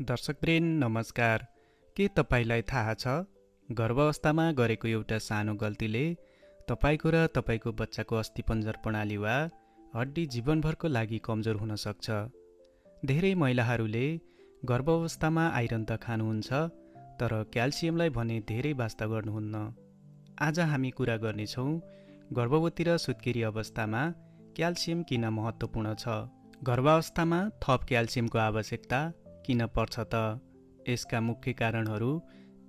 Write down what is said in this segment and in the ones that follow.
दर्शकवृन्द नमस्कार। के तपाईलाई थाहा छ गर्भावस्थामा गरेको एउटा सानो गल्तीले तपाईको र तपाईको बच्चाको अस्थिपञ्जर प्रणाली वा हड्डी जीवनभरको लागि कमजोर हुन सक्छ। धेरै महिलाहरूले गर्भावस्थामा आइरन त खानुहुन्छ तर क्याल्सियमलाई भने धेरै वास्ता गर्नुहुन्न। आज हामी कुरा गर्नेछौँ गर्भवती र सुत्केरी अवस्थामा क्याल्सियम किन महत्त्वपूर्ण छ। गर्भावस्थामा थप क्याल्सियमको आवश्यकता किन पर्छ त? यसका मुख्य कारणहरू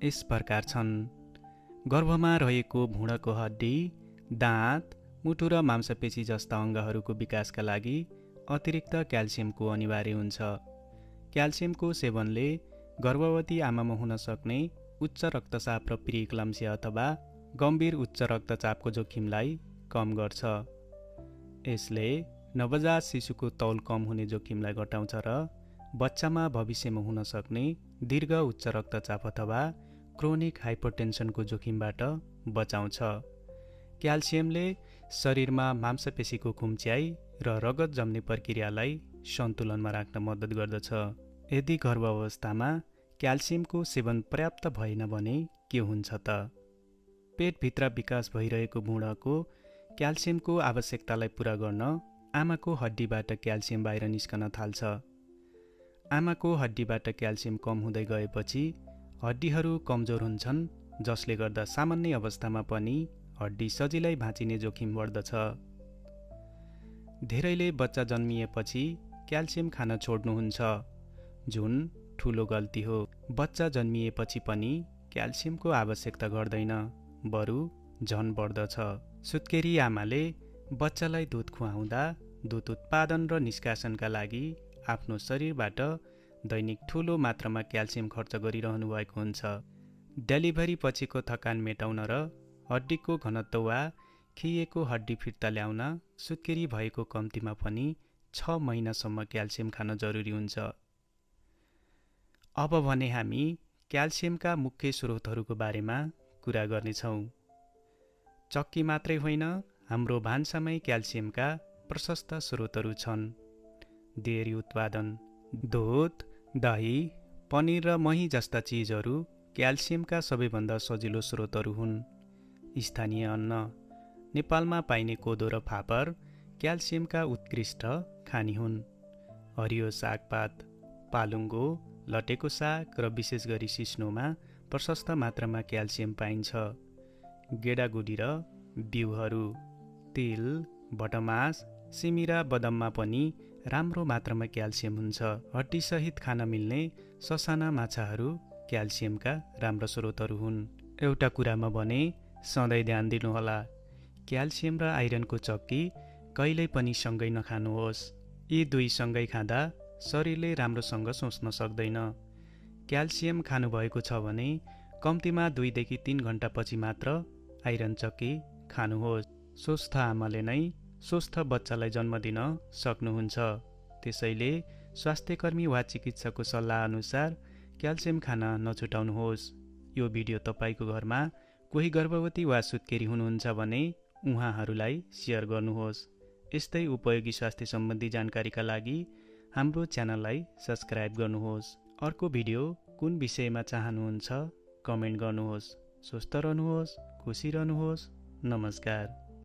यस प्रकार छन्। गर्भमा रहेको भुँडको हड्डी, दाँत, मुटु र मांसपेशी जस्ता अङ्गहरूको विकासका लागि अतिरिक्त क्याल्सियमको अनिवार्य हुन्छ। क्याल्सियमको सेवनले गर्भवती आमामा हुन सक्ने उच्च रक्तचाप र प्रिक्लम्सिया अथवा गम्भीर उच्च रक्तचापको जोखिमलाई कम गर्छ। यसले नवजात शिशुको तौल कम हुने जोखिमलाई घटाउँछ र बच्चामा भविष्यमा हुन सक्ने दीर्घ उच्च रक्तचाप अथवा क्रोनिक हाइपरटेन्सनको जोखिमबाट बचाउँछ। क्याल्सियमले शरीरमा मांसपेशीको खुम्च्याइ र रगत जम्ने प्रक्रियालाई सन्तुलनमा राख्न मद्दत गर्दछ। यदि गर्भावस्थामा क्याल्सियमको सेवन पर्याप्त भएन भने के हुन्छ त? पेटभित्र विकास भइरहेको भुँडको क्याल्सियमको आवश्यकतालाई पुरा गर्न आमाको हड्डीबाट क्याल्सियम बाहिर निस्कन थाल्छ। आमाको हड्डीबाट क्याल्सियम कम हुँदै गएपछि हड्डीहरू कमजोर हुन्छन्, जसले गर्दा सामान्य अवस्थामा पनि हड्डी सजिलै भाँचिने जोखिम बढ्दछ। धेरैले बच्चा जन्मिएपछि क्याल्सियम खान छोड्नुहुन्छ, जुन ठुलो गल्ती हो। बच्चा जन्मिएपछि पनि क्याल्सियमको आवश्यकता घट्दैन, बरु झन बढ्दछ। सुत्केरी आमाले बच्चालाई दुध खुवाउँदा दुध उत्पादन र निष्कासनका लागि आफ्नो शरीरबाट दैनिक ठुलो मात्रामा क्याल्सियम खर्च गरिरहनु भएको हुन्छ। डेलिभरी पछिको थकान मेटाउन र हड्डीको घनत्व वा खिएको हड्डी फिर्ता ल्याउन सुत्केरी भएको कम्तीमा पनि 6 महिनासम्म क्याल्सियम खान जरुरी हुन्छ। अब भने हामी क्याल्सियमका मुख्य स्रोतहरूको बारेमा कुरा गर्नेछौँ। चक्की मात्रै होइन, हाम्रो भान्सामै क्याल्सियमका प्रशस्त स्रोतहरू छन्। डेयरी उत्पादन, दुध, दही, पनिर र मही जस्ता चिजहरू क्याल्सियमका सबैभन्दा सजिलो स्रोतहरू हुन्। स्थानीय अन्न, नेपालमा पाइने कोदो र फापर क्याल्सियमका उत्कृष्ट खानी हुन्। हरियो सागपात, पालुङ्गो, लटेको साग र विशेष गरी सिस्नोमा प्रशस्त मात्रामा क्याल्सियम पाइन्छ। गेडागुडी र बिउहरू, तिल, भटमास, सिमी र बदाममा पनि राम्रो मात्रामा क्याल्सियम हुन्छ। हड्डीसहित खान मिल्ने ससाना माछाहरू क्याल्सियमका राम्रो स्रोतहरू हुन्। एउटा कुरामा भने सधैँ ध्यान दिनुहोला, क्याल्सियम र आइरनको चक्की कहिल्यै पनि सँगै नखानुहोस्। यी दुई सँगै खाँदा शरीरले राम्रोसँग सोच्न सक्दैन। क्याल्सियम खानुभएको छ भने कम्तीमा 2 देखि 3 घण्टापछि मात्र आइरन चक्की खानुहोस्। स्वस्थ आमाले नै स्वस्थ बच्चालाई जन्म दिन सक्नुहुन्छ। त्यसैले स्वास्थ्यकर्मी वा चिकित्सकको सल्लाह अनुसार क्याल्सियम खान नछुटाउनुहोस्। यो भिडियो तपाईको घरमा कोही गर्भवती वा सुत्केरी हुनुहुन्छ भने उहाँहरूलाई सेयर गर्नुहोस्। यस्तै उपयोगी स्वास्थ्य सम्बन्धी जानकारीका लागि हाम्रो च्यानललाई सब्स्क्राइब गर्नुहोस्। अर्को भिडियो कुन विषयमा चाहनुहुन्छ कमेन्ट गर्नुहोस्। स्वस्थ रहनुहोस्, खुसी रहनुहोस्। नमस्कार।